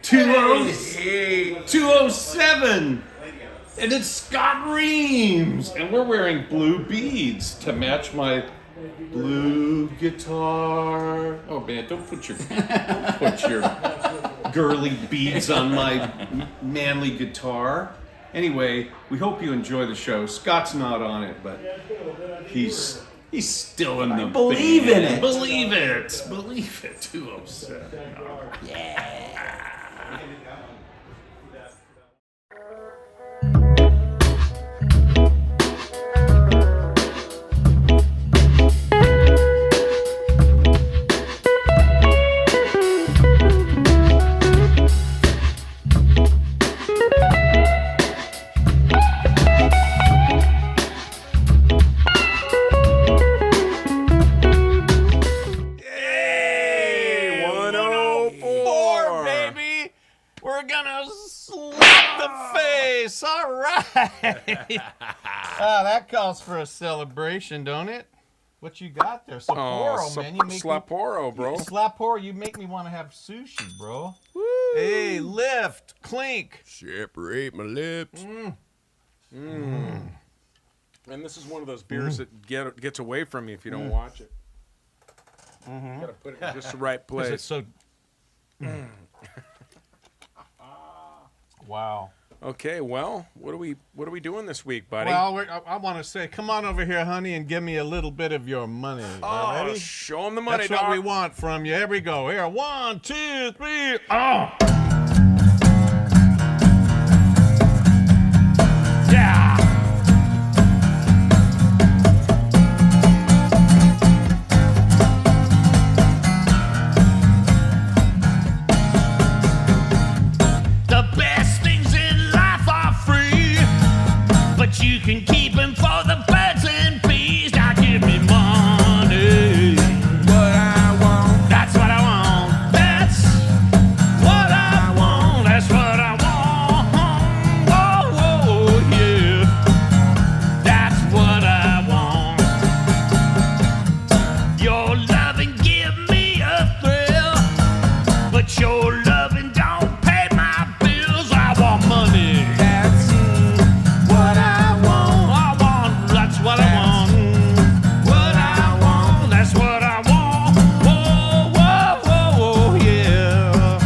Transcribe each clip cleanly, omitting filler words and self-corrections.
207. And it's Scott Reams. And we're wearing blue beads to match my blue guitar. Oh man, don't put your girly beads on my manly guitar. Anyway, we hope you enjoy the show. Scott's not on it, but he's still in the believe band. in it. Believe it. Believe it. 207. Yeah. That calls for a celebration, don't it? What you got there? Sapporo, man. You make Sapporo, bro. Sapporo, you make me want to have sushi, bro. Woo. Hey, lift, clink. Separate my lips. And this is one of those beers that gets away from you if you don't watch it. You gotta put it in just the right place. It's so. Wow. Okay, well, what are we doing this week, buddy? Well, I want to say, come on over here, honey, and give me a little bit of your money. Oh, show them the money, That's dog. what we want from you. Here we go. Here, 1, 2, 3. Oh. Yeah. You can keep him for the birds and bees. Now give me money. What I want. That's what I want. That's what I want. That's what I want. Oh, yeah. That's what I want. Your loving give me a thrill, but your loving don't pay my bills. I want money. That's what I what I want. What I want, that's what I want. Whoa, whoa, whoa, whoa, yeah.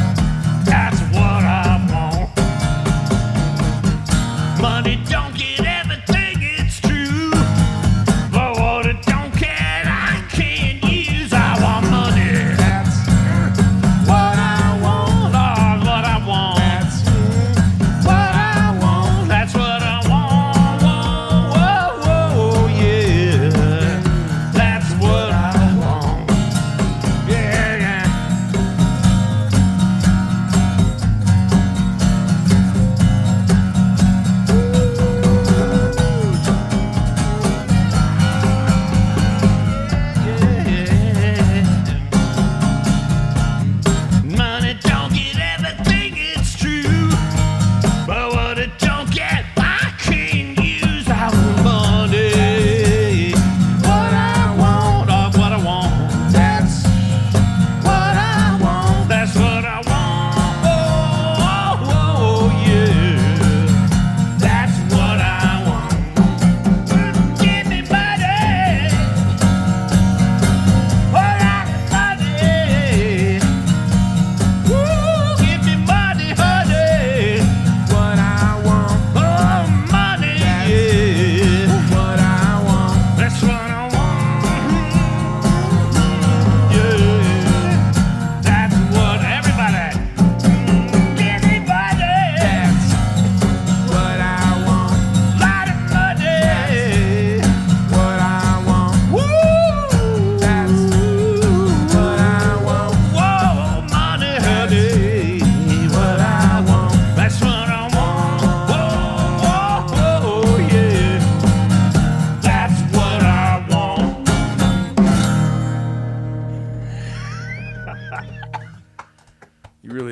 That's what I want. Money don't get everything, it's true. But what it don't get, I can't use. I want money. That's what I want. Oh, what I want. That's what I want. That's what I want.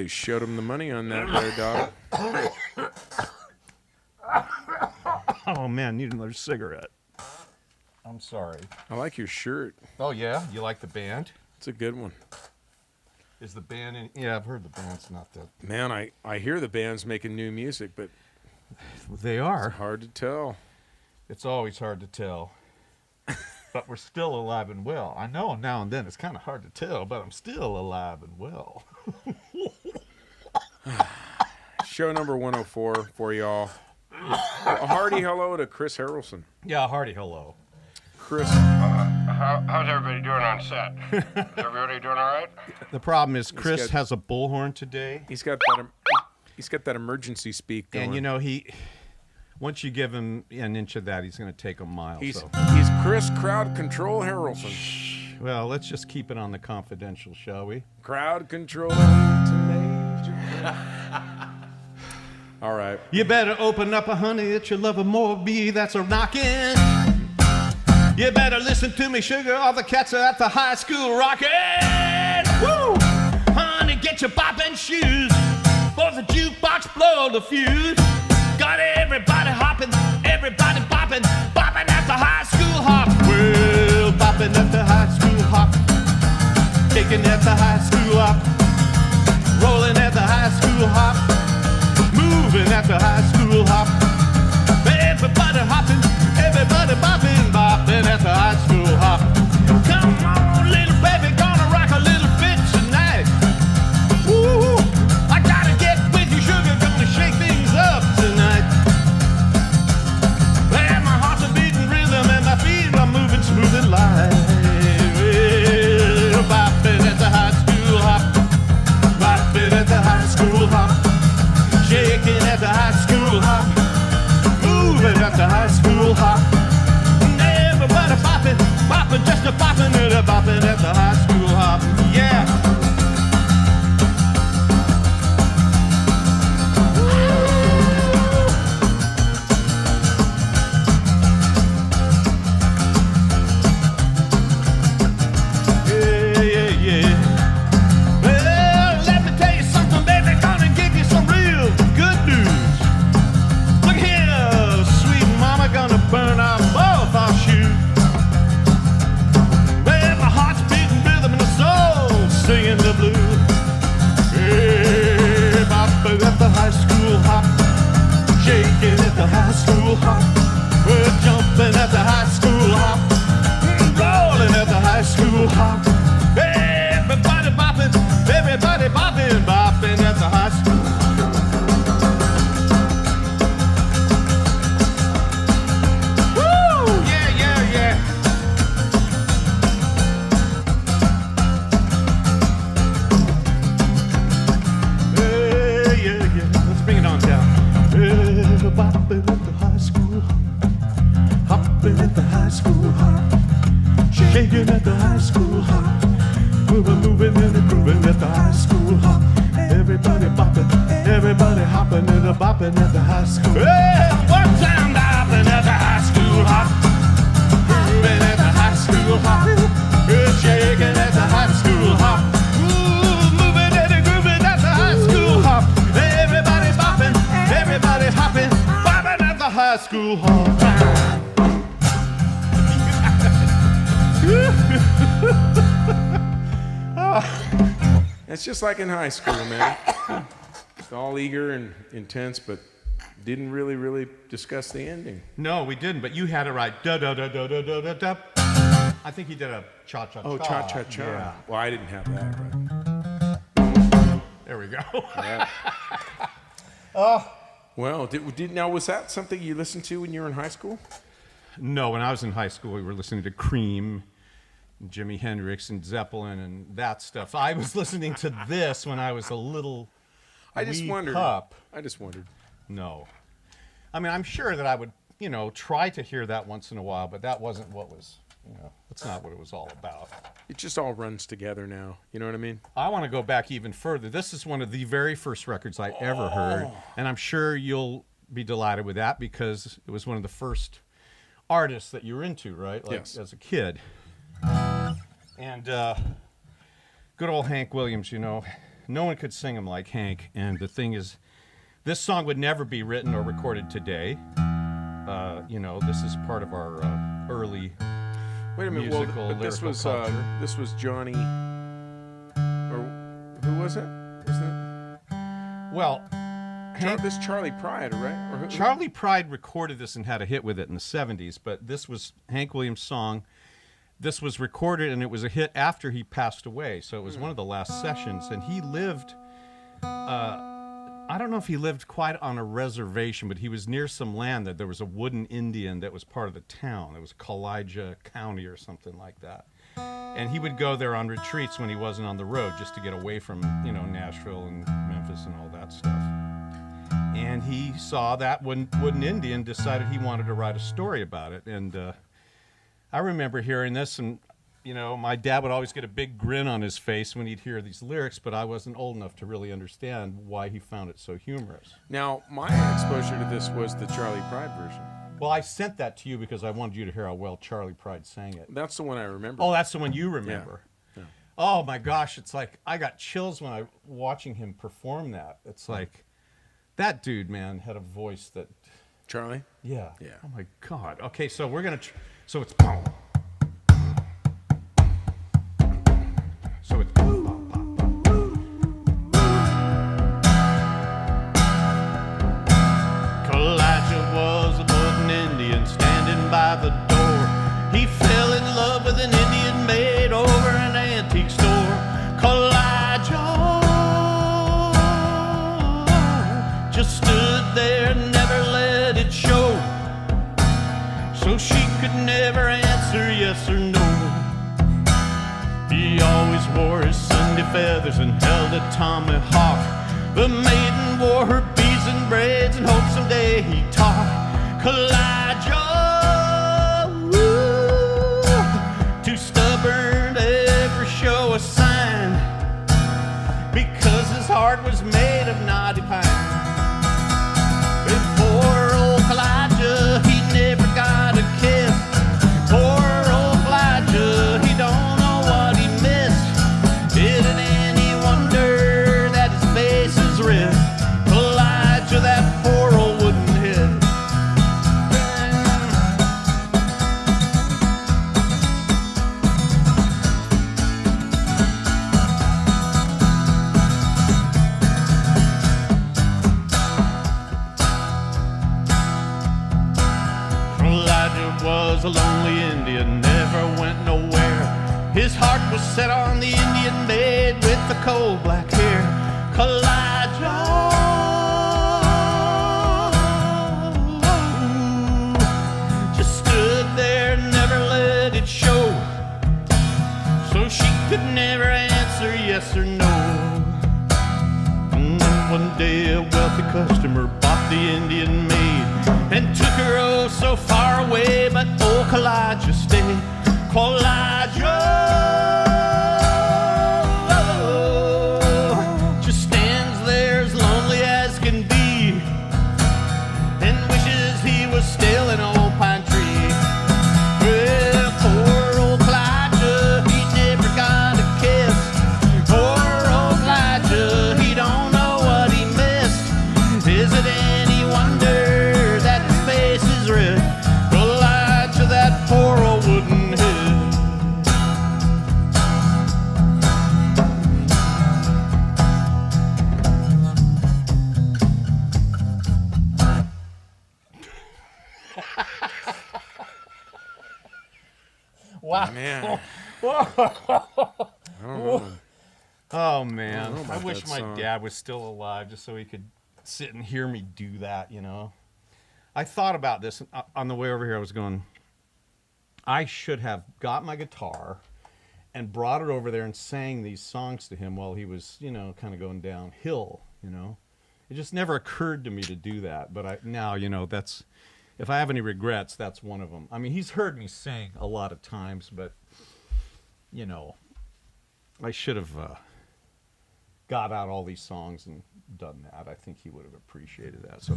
Showed him the money on that there, dog. Oh, man, need another cigarette. I'm sorry. I like your shirt. Oh, yeah? You like the band? It's a good one. Is the band in? Yeah, I've heard the band's not that. Man, I hear the band's making new music, but They are. hard to tell. It's always hard to tell. But we're still alive and well. I know now and then it's kind of hard to tell, but I'm still alive and well. Show number 104 for y'all. A hearty hello to Chris Harrelson. Yeah, hearty hello. Chris, How's everybody doing on set? Is everybody doing all right? The problem is Chris got- has a bullhorn today, he's got that emergency speak going. and you know once you give him an inch of that, he's going to take a mile. he's So. Chris Crowd Control Harrelson. Well, let's just keep it on the confidential, shall we? Crowd control to Major. All right. You better open up, honey, that you love a more be that's a rockin'. You better listen to me, sugar, all the cats are at the high school rockin'. Woo! Honey, get your boppin' shoes, for the jukebox blow the fuse. Got everybody hoppin', everybody boppin', boppin' at the high school hop. Well, boppin' at the high school hop, kicking at the high school hop, rolling at the high school hop, moving at the high school hop. Everybody hopping, everybody bopping, bopping at the high school hop. Come on, little baby, gonna rock a little bit tonight. Woo! I gotta get with you, sugar, gonna shake things up tonight. And my heart's a beating rhythm and my feet are moving smooth and light. Well, bopping at the high school hop, bopping at the high school hop, shaking at the high school hop, moving at the high school hop. Everybody bopping, bopping, just a bopping and a bopping at the high school hop. Yeah. Well, let me tell you something, baby, gonna give you some real good news. Look here, sweet mama, gonna burn out both our shoes. Well, my heart's beating rhythm and the soul singing the blues. Hey, bopping at the high school hop, shaking at the high school hop, we're jumping at the high school hop, rolling at the high school hop. Everybody bopping, everybody bopping, bopping at the high school. Woo! Yeah, yeah, yeah. Hey, yeah, yeah. Let's bring it on down. Hey, bopping at the high school, hopping at the high school hop, shaking at the high school hop. We were moving and grooving at the high school hop. Everybody bopping, everybody hopping and a bopping at the high school. Hey, one time bopping at the high school hop, moving at the high school hop, we're shaking at the high school hop. Ooh, moving and grooving at the high school hop. Everybody bopping, everybody hopping, bopping at the high school hop. It's just like in high school, man. It's all eager and intense, but didn't really discuss the ending. No, we didn't, but you had it right. Da da da da da da da da. I think he did a cha cha cha. Oh, cha-cha-cha. Yeah. Well, I didn't have that right. There we go. Well, now was that something you listened to when you were in high school? No, when I was in high school, we were listening to Cream, Jimi Hendrix, and Zeppelin, and that stuff. I was listening to this when I was a little I just wee wondered. pup. I just wondered. No. I mean, I'm sure that I would, try to hear that once in a while, but that wasn't what was, that's not what it was all about. It just all runs together now. You know what I mean? I want to go back even further. This is one of the very first records I ever heard, and I'm sure you'll be delighted with that because it was one of the first artists that you were into, right? Like, Yes. as a kid. And good old Hank Williams, no one could sing him like Hank. And the thing is, this song would never be written or recorded today. This is part of our early Wait a minute. musical, Well, but this lyrical was culture. this was Johnny, or Who was it? Wasn't Well, it this Charlie Pride, right? Or who? Charlie Pride recorded this and had a hit with it in the 70s, but this was Hank Williams' song. This was recorded, and it was a hit after he passed away, so it was one of the last sessions. And he lived, I don't know if he lived quite on a reservation, but he was near some land that there was a wooden Indian that was part of the town. It was Kalija County or something like that. And he would go there on retreats when he wasn't on the road, just to get away from, Nashville and Memphis and all that stuff. And he saw that wooden Indian, decided he wanted to write a story about it. And I remember hearing this, and my dad would always get a big grin on his face when he'd hear these lyrics, but I wasn't old enough to really understand why he found it so humorous. Now, my exposure to this was the Charlie Pride version. Well, I sent that to you because I wanted you to hear how well Charlie Pride sang it. That's the one I remember. Oh, that's the one you remember. Yeah. Oh my gosh, it's like I got chills when I watching him perform that. It's like that dude, man, had a voice that. Charlie? Yeah. Yeah. Oh my God. Okay, so we're gonna. So it's. So it's. Elijah was a wooden Indian standing by the door. He fell in love with an Indian maid over an antique store. Elijah just stood there and never let it show. So she could never answer yes or no. He always wore his Sunday feathers and held a tomahawk. The maiden wore her beads and braids and hoped someday he'd talk. Elijah, too stubborn to ever show a sign, because his heart was made of knotty pine. But poor old Elijah, he never got a kiss. Poor old Elijah, he don't know what he missed. Is it any wonder that his face is red? Elijah, that poor old wooden head. Elijah was a lonely Indian, never went nowhere. His heart was set on the Indian maid with the coal black hair. Elijah just stood there, never let it show. So she could never answer yes or no. And then one day a wealthy customer bought the Indian maid and took her oh so far away, but old Elijah stayed. Elijah just stands there as lonely as can be and wishes he was still an old pine tree. Well, poor old Elijah, he never got a kiss. Poor old Elijah, he don't know what he missed. Is it any wonder that his face is red? Elijah, that poor old wooden head. Wow. Man. Oh man, know I about wish that my song. dad was still alive just so he could sit and hear me do that, I thought about this on the way over here. I was going, I should have got my guitar and brought it over there and sang these songs to him while he was, kind of going downhill, It just never occurred to me to do that, but now, that's, if I have any regrets, that's one of them. I mean, he's heard me sing a lot of times, but, I should have got out all these songs and done that. I think he would have appreciated that. So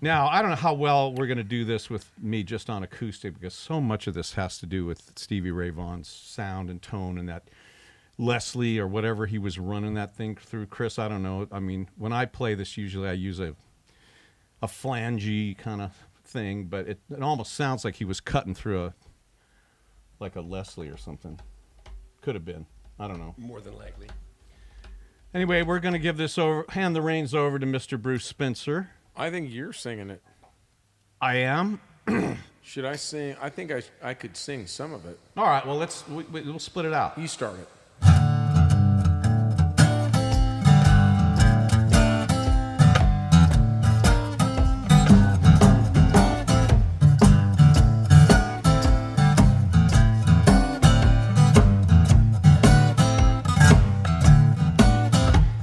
now, I don't know how well we're going to do this with me just on acoustic, because so much of this has to do with Stevie Ray Vaughan's sound and tone and that Leslie or whatever he was running that thing through. Chris, I don't know. I mean, when I play this, usually I use a flangey kind of thing, but it almost sounds like he was cutting through like a Leslie or something. Could have been. I don't know. More than likely. Anyway, we're going to give this over, hand the reins over to Mr. Bruce Spencer. I think you're singing it. I am. Should I sing? I think I could sing some of it. All right, well, we'll split it out. You start it.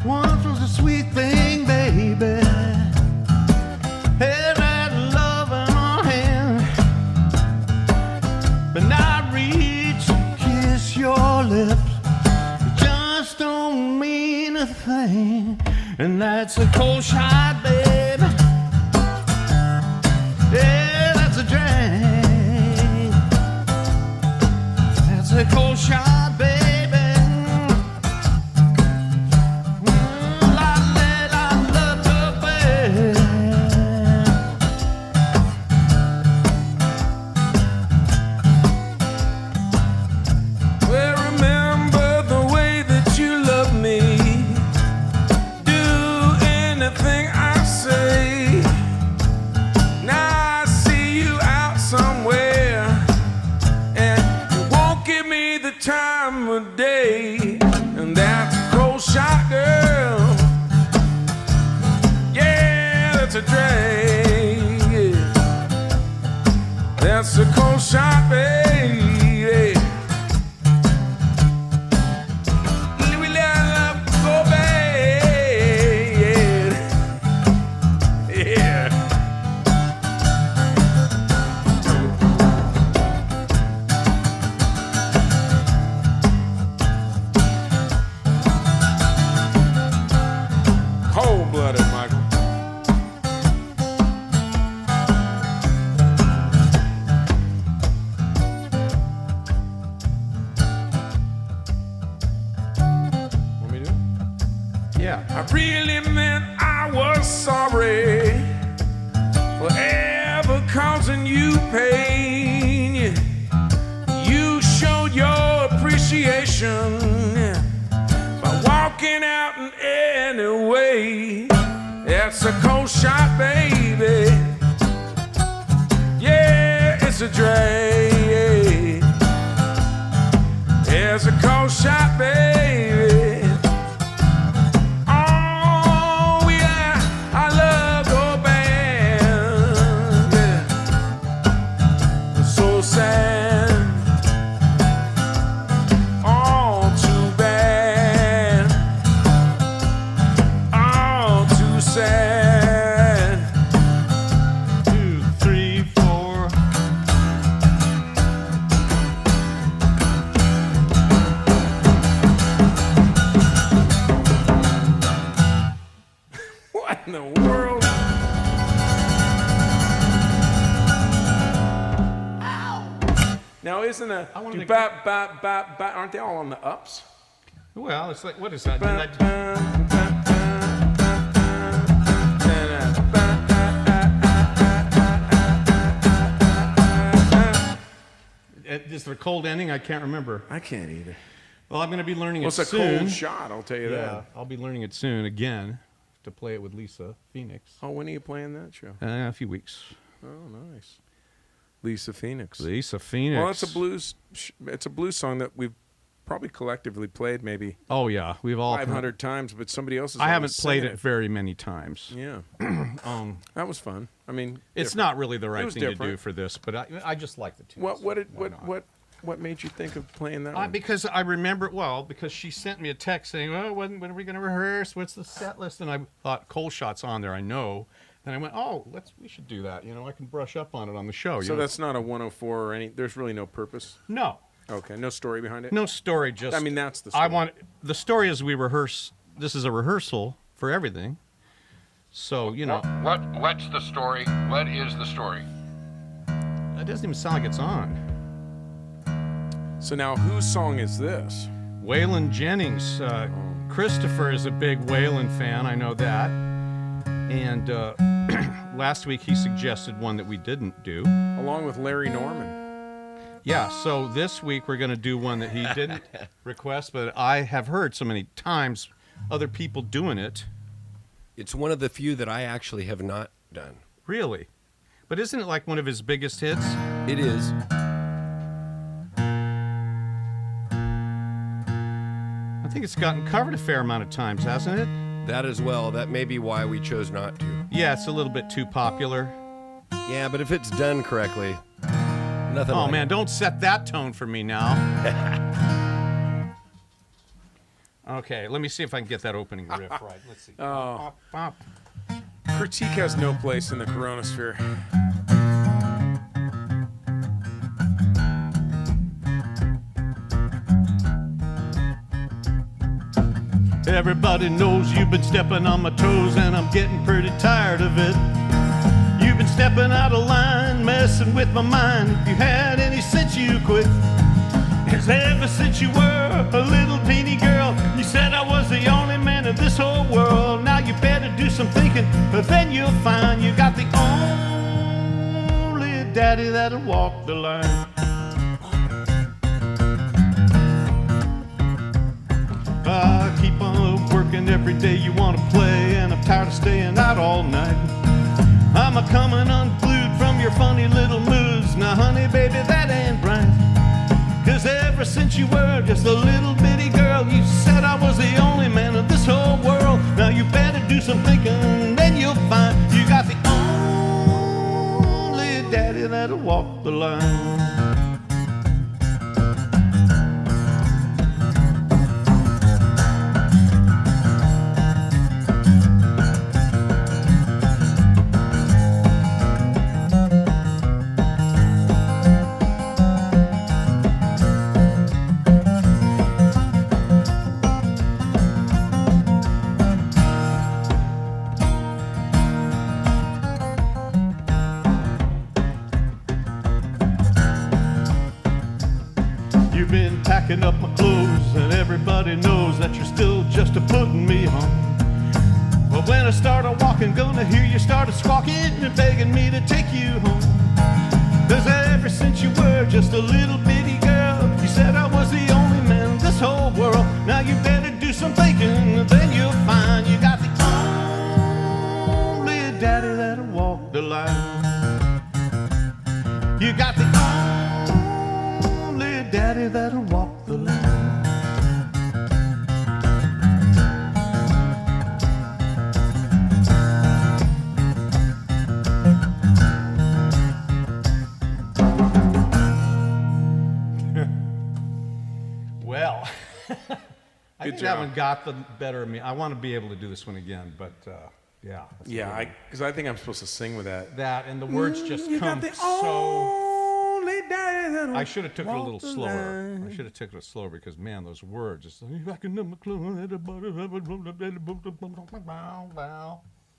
Once was a sweet thing, baby. Had that love in my hand. But now I reach to kiss your lips. It just don't mean a thing. And that's a cold shot, baby. Yeah, that's a drink. That's a cold shot, baby. Well, remember the way that you love me. Do anything I say. Now I see you out somewhere, and you won't give me the time of day. And that's a cold shot, girl. Yeah, that's a drink. That's a cold shot, baby. We love go bad. Yeah. Cold-blooded, Michael. Want me to do it? Yeah. I really meant I was sorry for ever causing you pain. You showed your appreciation by walking out in any way. That's a cold shot, baby. Yeah, it's a drink. It's a cold shot, baby. Oh, yeah, I love your band. Yeah. So sad. All too bad. All too sad. 2, 3, 4. What in the world? Now isn't a I wanted to- bap, bap, bap, bap, aren't they all on the ups? Well, it's like, what is that? Bap, bap, bap, bap, bap. Is there a cold ending? I can't remember. I can't either. Well, I'm going to be learning Well, it it's a soon. cold shot, I'll tell you Yeah, that. I'll be learning it soon again to play it with Lisa Phoenix. Oh, when are you playing that show? A few weeks. Oh, nice. Lisa Phoenix. Lisa Phoenix. Well, it's a blues. It's a blues song that we've probably collectively played maybe Oh yeah, we've all. 500 times, but somebody else has. I always haven't played singing it very many times. Yeah, that was fun. I mean, It's different. not really the It right was thing to do different. for this, but I just like the tunes. Why not? What made you think of playing that one? Because I remember, because she sent me a text saying, "Oh, when are we going to rehearse? What's the set list?" And I thought, "Cold Shot's on there, I know." And I went, "Oh, we should do that. You know, I can brush up on it on the show." So you know? that's not a 104 or any. There's really no purpose. No, Okay, no story behind it. no story. Just I mean, that's the I story. want the story is we rehearse. This is a rehearsal for everything. So you know, What's the story? What is the story? it doesn't even sound like it's on. So now, whose song is this? Waylon Jennings. Christopher is a big Waylon fan. I know that. And last week he suggested one that we didn't do. Along with Larry Norman. Yeah, so this week we're going to do one that he didn't request, but I have heard so many times other people doing it. It's one of the few that I actually have not done. Really? But isn't it like one of his biggest hits? It is. I think it's gotten covered a fair amount of times, hasn't it? That as well. That may be why we chose not to. Yeah, it's a little bit too popular. Yeah, but if it's done correctly, nothing. Oh, like man, it. don't set that tone for me now. Okay, let me see if I can get that opening riff right. Let's see. Oh. Bop, bop. Critique has no place in the CoROEnosphere. Everybody knows you've been stepping on my toes, and I'm getting pretty tired of it. You've been stepping out of line, messing with my mind. If you had any sense, you quit. 'Cause ever since you were a little teeny girl, you said I was the only man in this whole world. Now you better do some thinking, but then you'll find you got the only daddy that'll walk the line. I keep on working every day, you wanna play, and I'm tired of staying out all night. I'm a coming unglued from your funny little moods. Now honey, baby, that ain't right. 'Cause ever since you were just a little bitty girl, you said I was the only man in this whole world. Now you better do some thinking, then you'll find you got the only daddy that'll walk the line. You've been packing up my clothes, and everybody knows that you're still just a putting me on. But when I started walking, gonna hear you started squawking and begging me to take you home. 'Cause ever since you were just a little bitty girl, you said I was the only man in this whole world. Now you better do some thinking, then you'll find you got the only daddy that'll walk the line. You got the only daddy that'll walk the line. Well, I think that one got the better of me. I want to be able to do this one again, but yeah. Yeah, because I think I'm supposed to sing with that. That and the words just You come got the so. only daddy that'll I should have took it a little walk the slower. line. I should have taken it slower because, man, those words. Just, you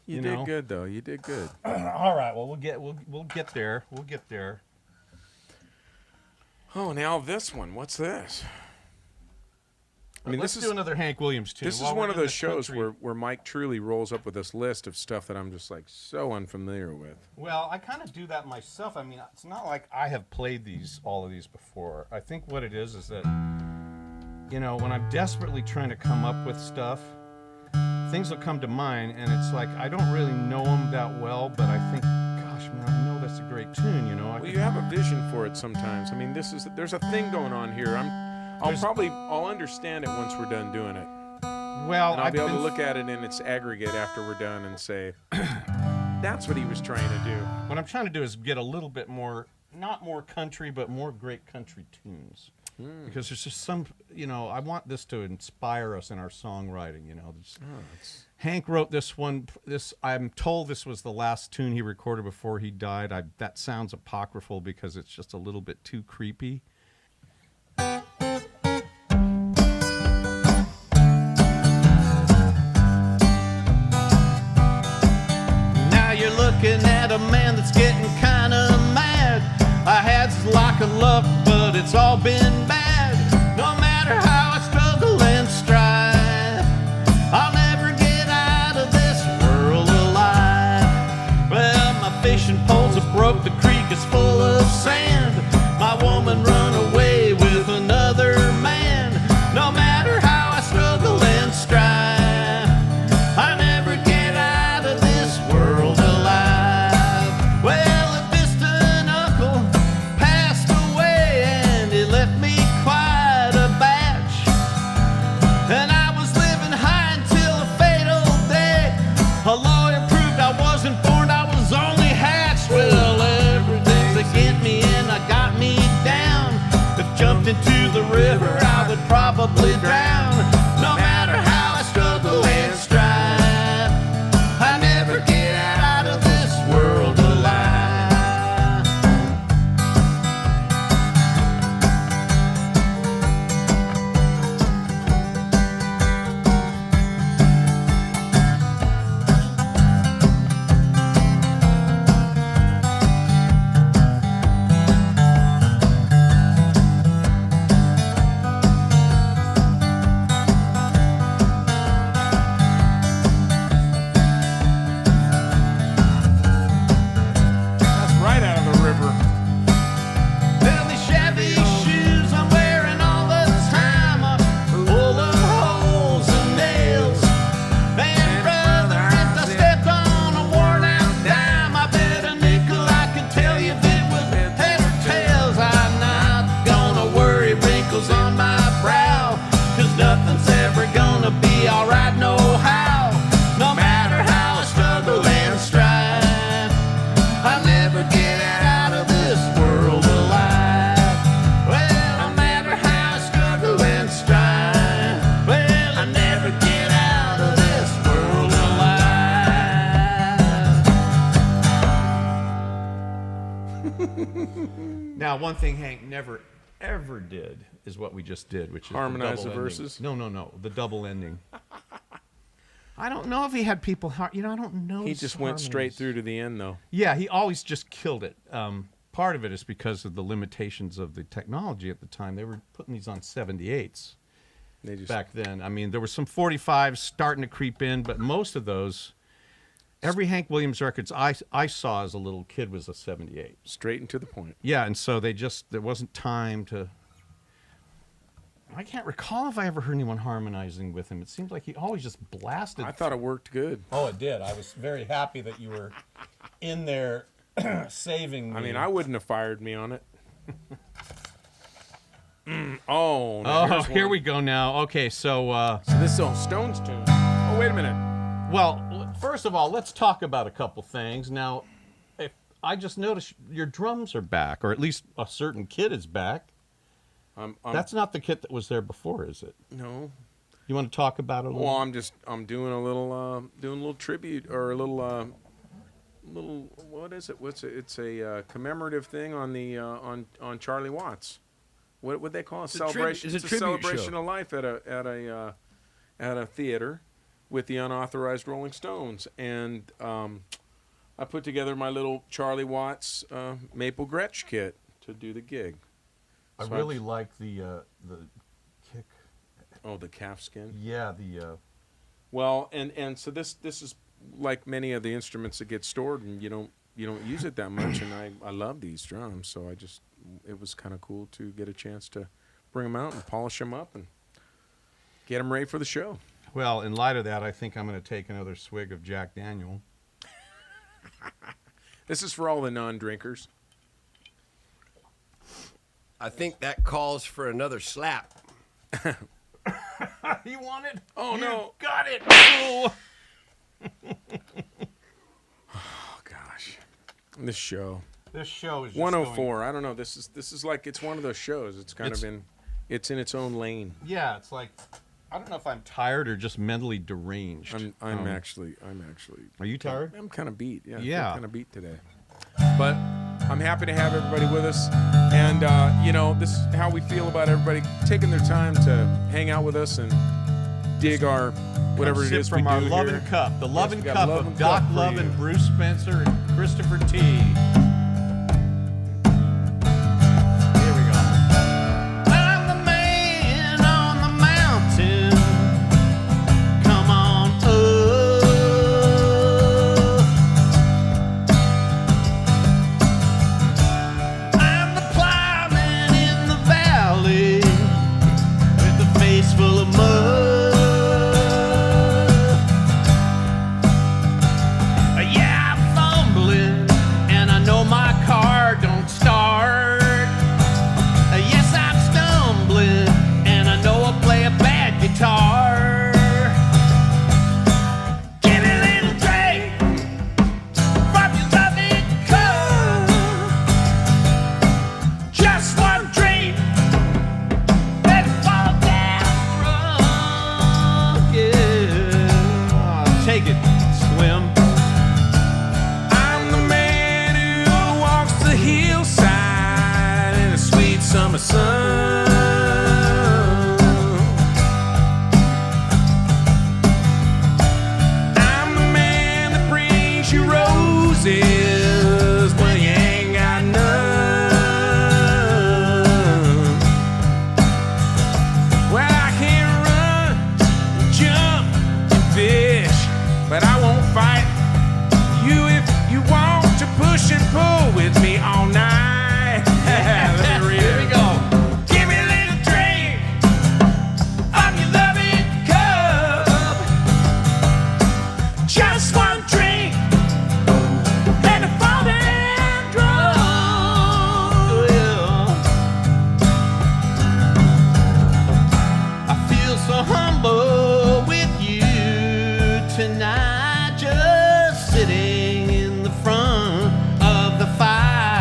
You know? did good though. You did good. All right. Well, we'll get there. We'll get there. Oh, now this one. What's this? I mean, Let's this do is another Hank Williams tune. this is While one we're of in those the shows country. where Mike truly rolls up with this list of stuff that I'm just like so unfamiliar with. Well, I kind of do that myself. I mean, it's not like I have played all of these before. I think what it is that, you know, when I'm desperately trying to come up with stuff, things will come to mind, and it's like I don't really know them that well, but I think, gosh, man, I know that's a great tune. You know, Well, you have a vision for it sometimes. I mean, there's a thing going on here. I'll understand it once we're done doing it. well, And I'll I've be able been to look at it in its aggregate after we're done and say, that's what he was trying to do. What I'm trying to do is get a little bit more, not more country, but more great country tunes. Because there's just some, you know, I want this to inspire us in our songwriting, you know. Hank wrote this one, I'm told this was the last tune he recorded before he died. That sounds apocryphal because it's just a little bit too creepy. Now you're looking at a man that's getting kind of mad. I had a lot of luck, but it's all been bad. No matter how I struggle and strive, I'll never get out of this world alive. Well, my fishing poles are broke, the creek is full of sand. My woman runs Now, one thing Hank never, ever did is what we just did, which is Harmonize the the double verses? ending. No, the double ending. I don't know if he had people, I don't know. He just went straight through to the end, though. Yeah, he always just killed it. Part of it is because of the limitations of the technology at the time. They were putting these on 78s back then. I mean, there were some 45s starting to creep in, but most of those, every Hank Williams records I saw as a little kid was a 78. Straight and to the point. Yeah, and so there wasn't time to... I can't recall if I ever heard anyone harmonizing with him. It seems like he always just blasted. I thought it worked good. Oh, it did. I was very happy that you were in there saving me. I mean, I wouldn't have fired me on it. Oh, here we go now. Okay, so... So this is a Stones tune. Oh, wait a minute. Well, first of all, let's talk about a couple things. Now, if I just noticed your drums are back, or at least a certain kit is back. That's not the kit that was there before, is it? No. You want to talk about it a little? Well, I'm doing a little tribute or a little what is it? It's a commemorative thing on the on Charlie Watts. What would they call it? It's Celebration. a It's a tribute celebration show. of life at a theater with the unauthorized Rolling Stones, and I put together my little Charlie Watts Maple Gretsch kit to do the gig. I So really like the kick. Oh, the calf skin. Yeah, the. Well, and so this is like many of the instruments that get stored, and you don't use it that much. And I love these drums, so it was kind of cool to get a chance to bring them out and polish them up and get them ready for the show. Well, in light of that, I think I'm going to take another swig of Jack Daniel. This is for all the non-drinkers. I think that calls for another slap. You want it? Oh, You no. got it. Oh. Oh gosh, this show. This show is just 104. I don't know. This is like it's one of those shows. It's it's in its own lane. Yeah, it's like I don't know if I'm tired or just mentally deranged. I'm actually. Are you tired? I'm kind of beat. Yeah. Yeah. Kind of beat today. But I'm happy to have everybody with us, and this is how we feel about everybody taking their time to hang out with us and dig our whatever it Sip is from we our do Loving here. Cup, the Loving we got Cup Loving of Doc Cup for Love you. and Bruce Spencer and Christopher T. Here we go. I'm the man on the mountain. Come on up. I'm the plowman in the valley with a face full of mud. Yeah, I'm fumbling, and I know my car don't start. Yes, I'm stumbling, and I know I play a bad guitar. Give me a little drink from your loving cup. Just one drink, let it fall down drunk. Yeah, take it, Slim. I'm the man who walks the hillside in a sweet summer sun. I'm the man that brings you roses when you ain't got none. Well, I can run, jump, and fish, but I won't fight you if you want to push and pull with me all night. Here we go. Give me a little drink of your loving cup. Just one drink, let it fall down drunk. I feel so humble with you tonight, just sitting in the front of the fire.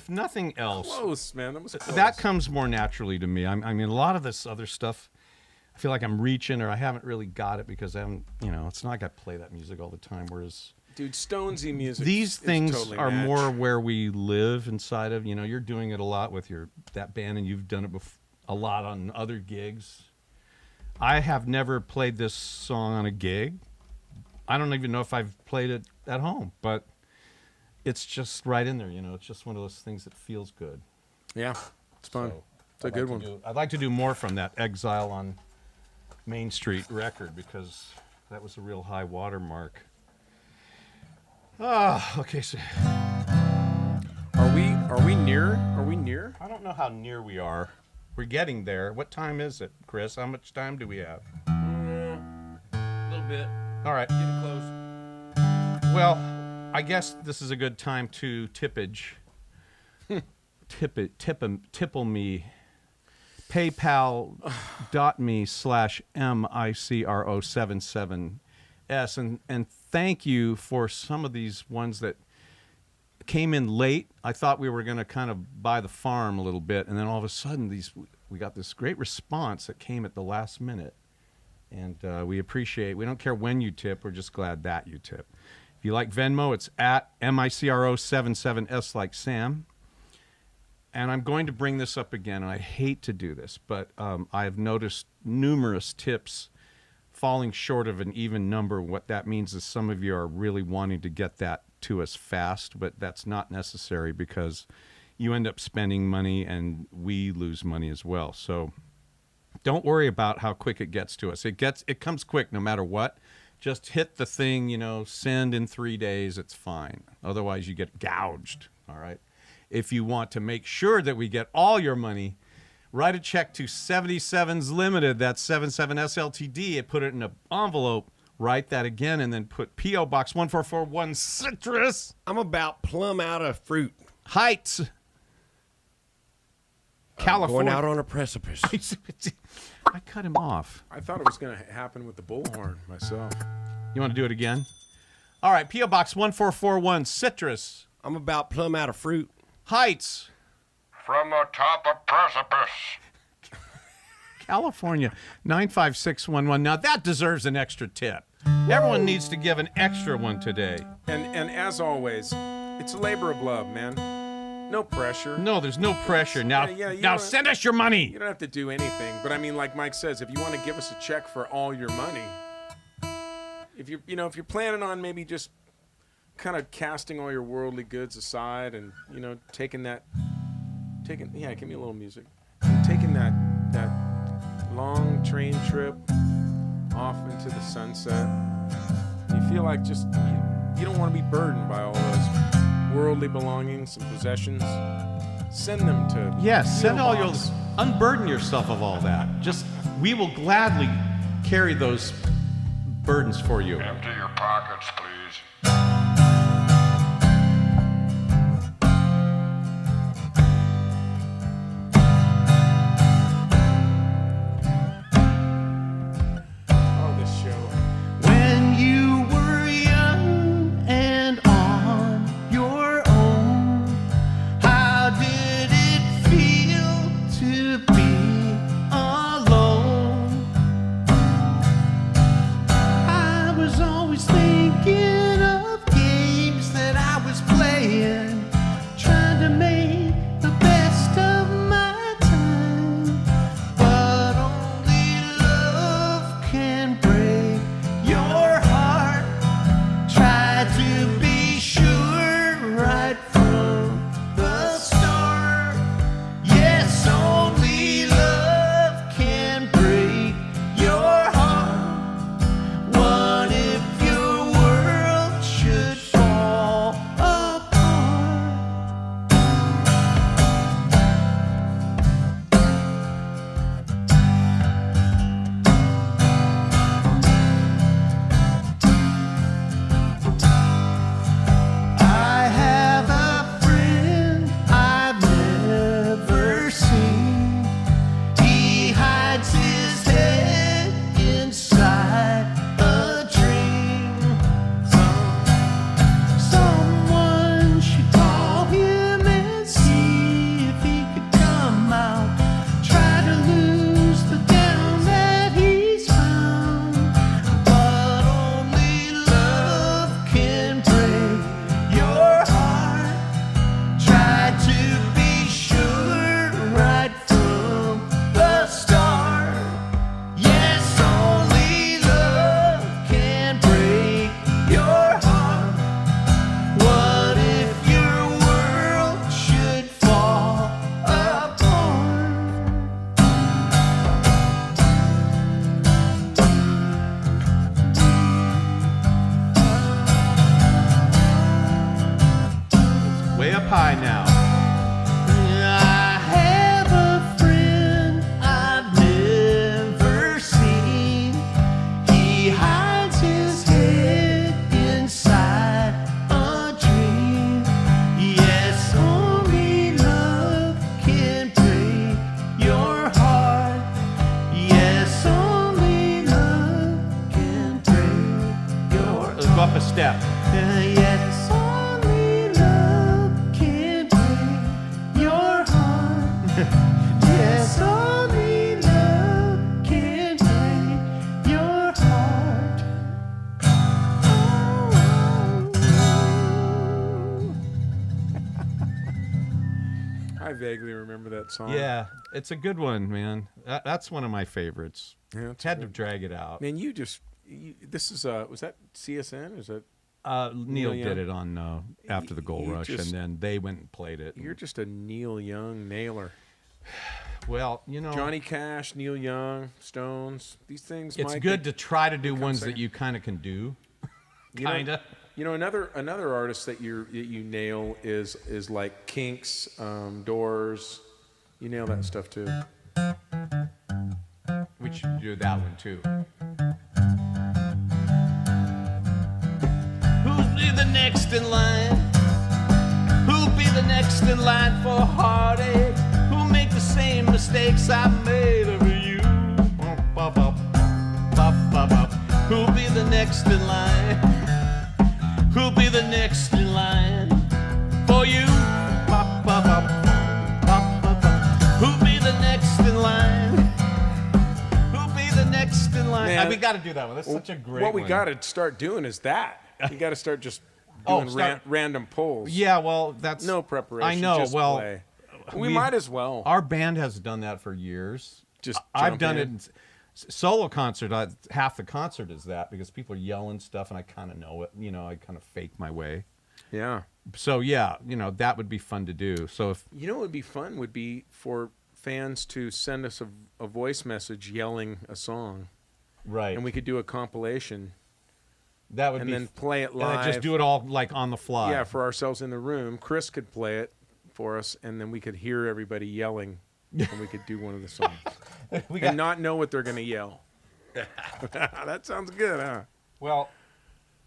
if nothing else, Close, man. That was close. that comes more naturally to me. I mean, a lot of this other stuff, I feel like I'm reaching or I haven't really got it because I haven't, it's not like I play that music all the time. Whereas, dude, Stonesy music. these is things totally are match. more where we live inside of. You're doing it a lot with that band, and you've done it a lot on other gigs. I have never played this song on a gig. I don't even know if I've played it at home, but it's just right in there. It's just one of those things that feels good. Yeah, it's fun. So It's a good one. I'd like to do more from that Exile on Main Street record because that was a real high watermark. Okay. So Are we near? Are we near? I don't know how near we are. We're getting there. What time is it, Chris? How much time do we have? A little bit. All right. Getting close. Well, I guess this is a good time to tippage. Tipple me. PayPal.me/MICRO77S. And thank you for some of these ones that came in late. I thought we were going to kind of buy the farm a little bit, and then all of a sudden we got this great response that came at the last minute. And we appreciate. We don't care when you tip. We're just glad that you tip. If you like Venmo, it's at MICRO77S like Sam. And I'm going to bring this up again, and I hate to do this, but I've noticed numerous tips falling short of an even number. What that means is some of you are really wanting to get that to us fast, but that's not necessary because you end up spending money and we lose money as well. So don't worry about how quick it gets to us. It comes quick no matter what. Just hit the thing, send in 3 days, it's fine. Otherwise you get gouged, all right? If you want to make sure that we get all your money, write a check to 77s Limited. That's 77S Ltd. Put it in an envelope. Write that again, and then put P.O. Box 1441 Citrus I'm about plumb out of fruit. Heights, California. Going out on a precipice. I cut him off. I thought it was going to happen with the bullhorn myself. You want to do it again? All right, P.O. Box 1441 Citrus I'm about plumb out of fruit. Heights, From the top of precipice. California 95611. Now that deserves an extra tip. Everyone needs to give an extra one today. And as always, it's a labor of love, man. No pressure. No, there's no pressure. Now, Yeah, you now don't- send us your money. You don't have to do anything. But I mean, like Mike says, if you want to give us a check for all your money, if you're planning on maybe just kind of casting all your worldly goods aside and taking give me a little music, taking that long train trip off into the sunset, you feel like just you don't want to be burdened by all those worldly belongings and possessions. Send them to Yes, send P.O. all your. Box. Unburden yourself of all that. Just, we will gladly carry those burdens for you. Empty your pockets, please. Oh, this show. When you were young and on your own, how did it feel to be alone? I was always thinking up a step. Yes, only love can break your heart. Yes, only love can break your heart. I vaguely remember that song. Yeah, it's a good one, man. That's one of my favorites. Yeah, it's Had to good. drag it out. Man, this is was that CSN? Or is that Neil Young. did it on After the Gold You Rush, just- and then they went and played it. you're just a Neil Young nailer. Well, you know, Johnny Cash, Neil Young, Stones. These things. it's Mike, good to try to do ones second. that you kind of can do. You know- Kinda. You know, another artist that you nail is like Kinks, Doors. You nail that stuff too. We should do that one too. Who'll be the next in line? Who'll be the next in line for heartache? Who'll make the same mistakes I made over you? Who'll be the next in line? Who'll be the next in line for you? Who'll be the next in line? Who'll be the next in line? Man, we got to do that one. That's such a great What one. we got to start doing is that. You got to start just Oh, doing start- random polls. Yeah, well, that's No preparation. I know. Just Well, play. We might as well. Our band has done that for years. Just I've jump done in. it in solo concert. Half the concert is that because people are yelling stuff, and I kind of know it. You know, I kind of fake my way. Yeah. So yeah, you know, that would be fun to do. So if You know what would be fun would be for fans to send us a voice message yelling a song, right, and we could do a compilation that would and be then play it and live. then just do it all like on the fly. Yeah, for ourselves in the room. Chris could play it for us, and then we could hear everybody yelling, and we could do one of the songs. we And not know what they're going to yell. That sounds good, huh? Well,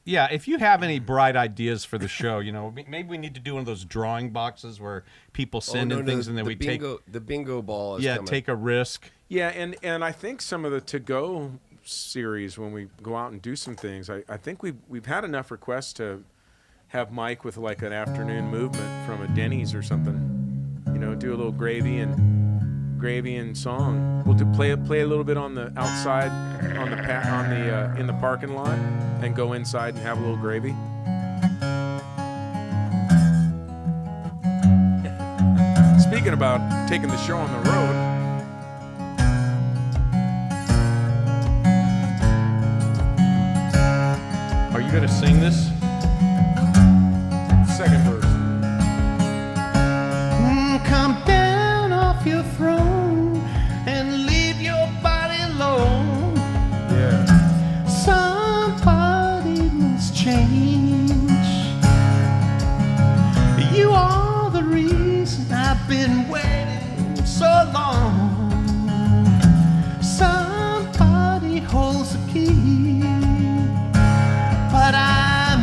yeah, if you have any bright ideas for the show, you know, maybe we need to do one of those drawing boxes where people send in things and then we take the bingo ball is coming. take a risk. Yeah, and I think some of the to-go series, when we go out and do some things, I think we've had enough requests to have Mike with like an afternoon movement from a Denny's or something. You know, do a little gravy and song. We'll play a little bit on the outside, on the in the parking lot, and go inside and have a little gravy. Speaking about taking the show on the road. Are you gonna sing this? Second verse. Come down off your throne and leave your body alone. Yeah. Somebody must change. You are the reason I've been waiting so long. Somebody holds the key, but I'm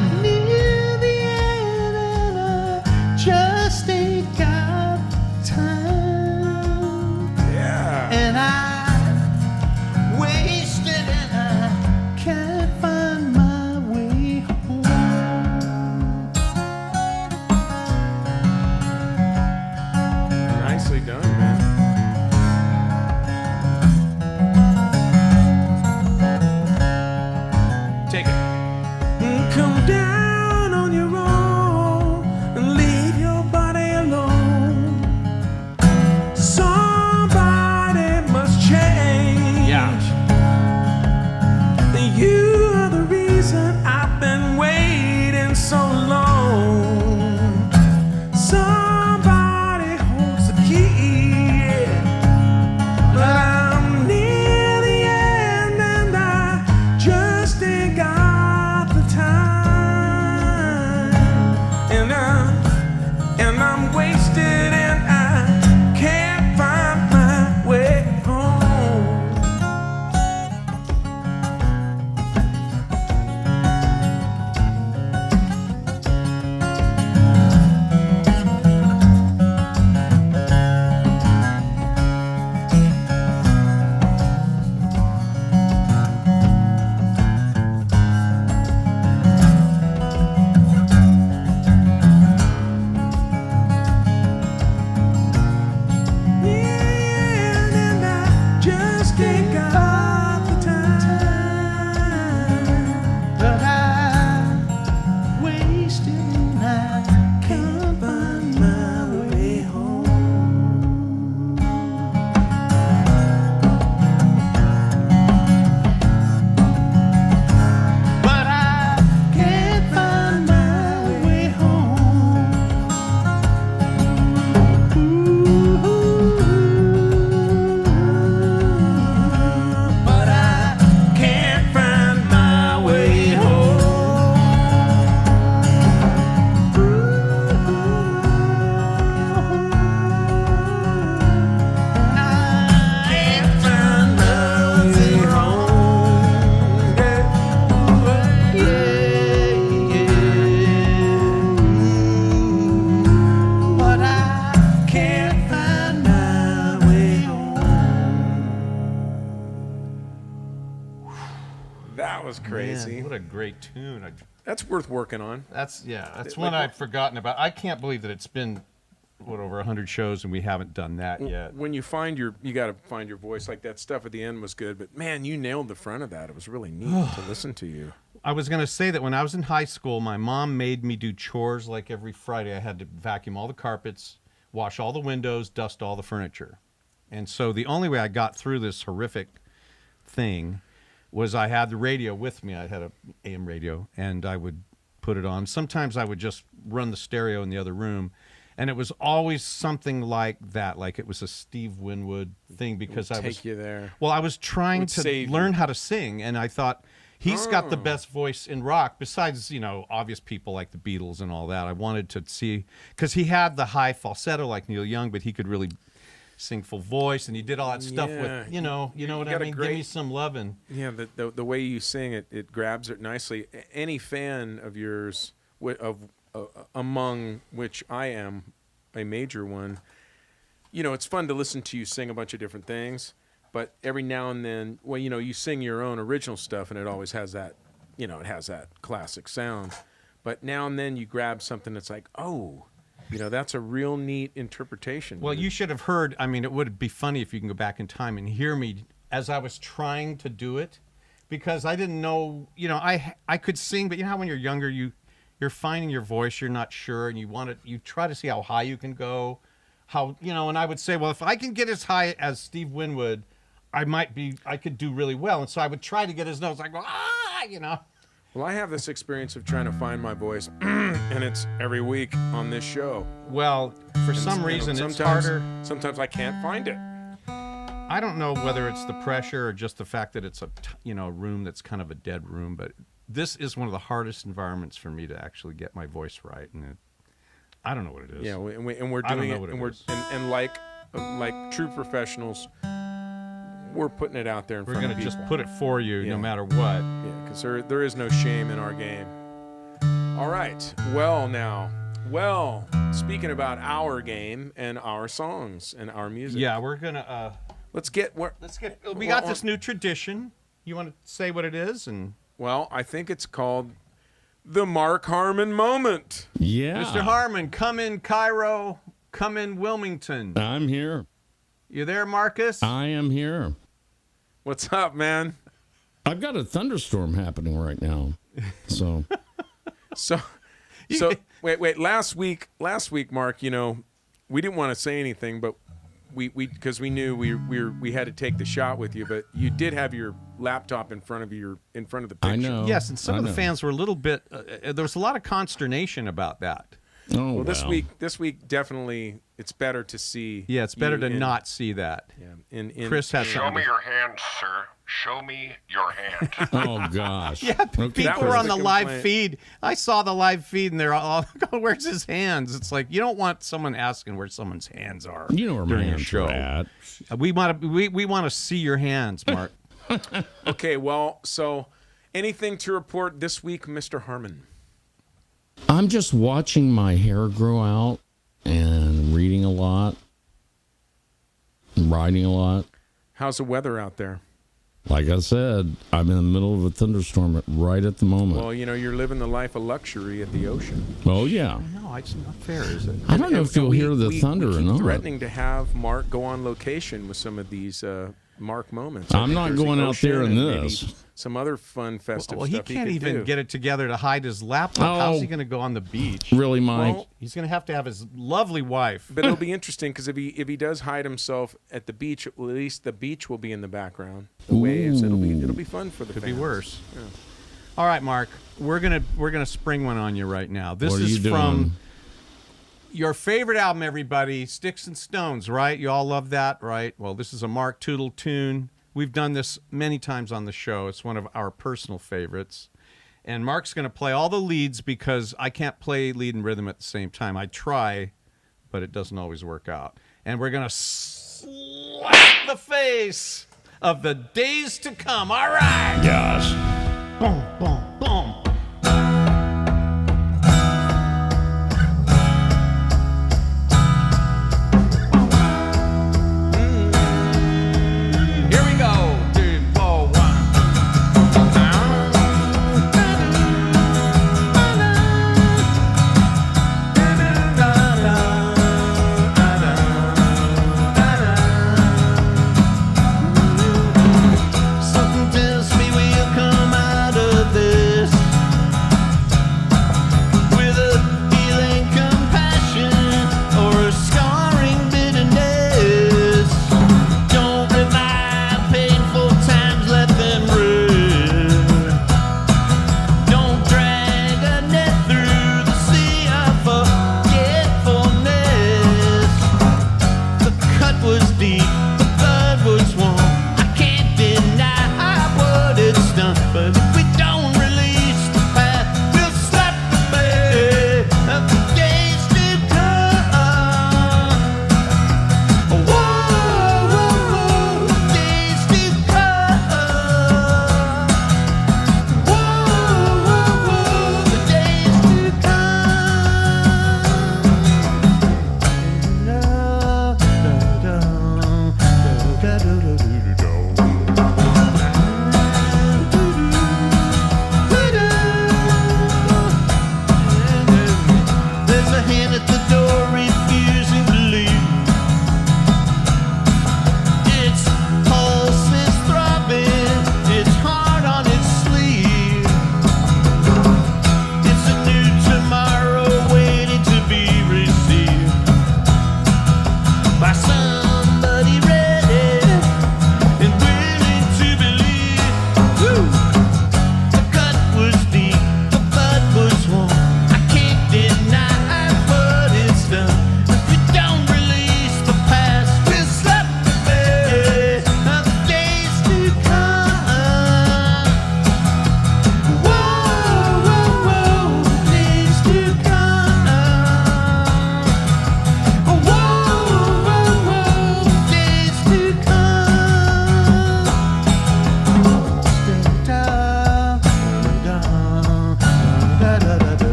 That was crazy. Man, what a great tune. That's worth working on. That's one I'd forgotten about. I can't believe that it's been over 100 shows and we haven't done that yet. When you find you got to find your voice. Like that stuff at the end was good, but man, you nailed the front of that. It was really neat to listen to you. I was going to say that when I was in high school, my mom made me do chores like every Friday. I had to vacuum all the carpets, wash all the windows, dust all the furniture. And so the only way I got through this horrific thing was I had the radio with me. I had an AM radio, and I would put it on. Sometimes I would just run the stereo in the other room, and it was always something like that, like it was a Steve Winwood thing because I was take you there. Well, I was trying to save learn you. how to sing, and I thought he's got the best voice in rock besides, obvious people like the Beatles and all that. I wanted to see because he had the high falsetto like Neil Young, but he could really sing full voice, and he did all that stuff with, you know what I mean? Give me some lovin'. Yeah, the way you sing it grabs it nicely. Any fan of yours, among which I am a major one, it's fun to listen to you sing a bunch of different things, but every now and then, you sing your own original stuff, and it always has that, it has that classic sound. But now and then you grab something that's like, oh, that's a real neat interpretation. Well, you should have heard. I mean, it would be funny if you can go back in time and hear me as I was trying to do it, because I didn't know. I could sing, but how when you're younger, you're finding your voice, you're not sure, and you try to see how high you can go, and I would say, well, if I can get as high as Steve Winwood, I could do really well, and so I would try to get his notes, like, Well, I have this experience of trying to find my voice, and it's every week on this show. Well, for some reason, it's harder. Sometimes I can't find it. I don't know whether it's the pressure or just the fact that it's a room that's kind of a dead room, but this is one of the hardest environments for me to actually get my voice right, and I don't know what it is. Yeah, and we're doing it, and like true professionals, we're putting it out there in front of people. We're going to just put it for you no matter what. Yeah, because there is no shame in our game. All right. Well, speaking about our game and our songs and our music. Yeah, we're going to... We got this new tradition. You want to say what it is? Well, I think it's called the Mark Harmon Moment. Yeah. Mr. Harmon, come in Cairo, come in Wilmington. I'm here. You there, Marcus? I am here. What's up, man? I've got a thunderstorm happening right now. So wait. Last week, Mark, we didn't want to say anything, but we because we knew we had to take the shot with you, but you did have your laptop in front of the picture. I know. Yes, and some of the fans were a little bit. There was a lot of consternation about that. Oh, well, this week definitely it's better to see. Yeah, it's better to not see that. Yeah, Chris has Show something. me your hand, sir. Show me your hand. Oh gosh. Yeah, people were on the live complaint. feed. I saw the live feed, and they're all, "Where's his hands?" It's like you don't want someone asking where someone's hands are. You know where my during your hands show. are at. We want to see your hands, Mark. Okay, well, so anything to report this week, Mr. Harmon? I'm just watching my hair grow out and reading a lot, writing a lot. How's the weather out there? Like I said, I'm in the middle of a thunderstorm right at the moment. Well, you're living the life of luxury at the ocean. Oh, yeah. No, it's not fair, is it? I don't know if you'll hear the thunder we or keep not. threatening to have Mark go on location with some of these Mark moments. I'm not going out there in this. Some other fun festive Well, he stuff can't could even do. get it together to hide his laptop. How's he Oh. going to go on the beach? Really, Mike? Well, He's going to have his lovely wife. But it'll be interesting because if he does hide himself at the beach, at least the beach will be in the background. The waves. It'll be fun for the Could fans. be worse. Yeah. All right, Mark. We're gonna spring one on you right now. This What are is you doing? from your favorite album, everybody, Sticks and Stones, right? You all love that, right? Well, this is a Mark Tootle tune. We've done this many times on the show. It's one of our personal favorites. And Mark's going to play all the leads because I can't play lead and rhythm at the same time. I try, but it doesn't always work out. And we're going to slap the face of the days to come. All right. Gosh. Boom, boom, boom. Here we go. 3, 4, 1.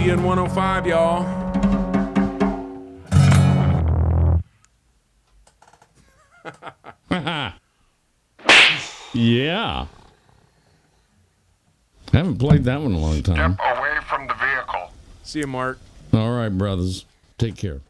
you in 105, y'all. Yeah. I haven't played that one in a long time. Step away from the vehicle. See you, Mark. All right, brothers. Take care.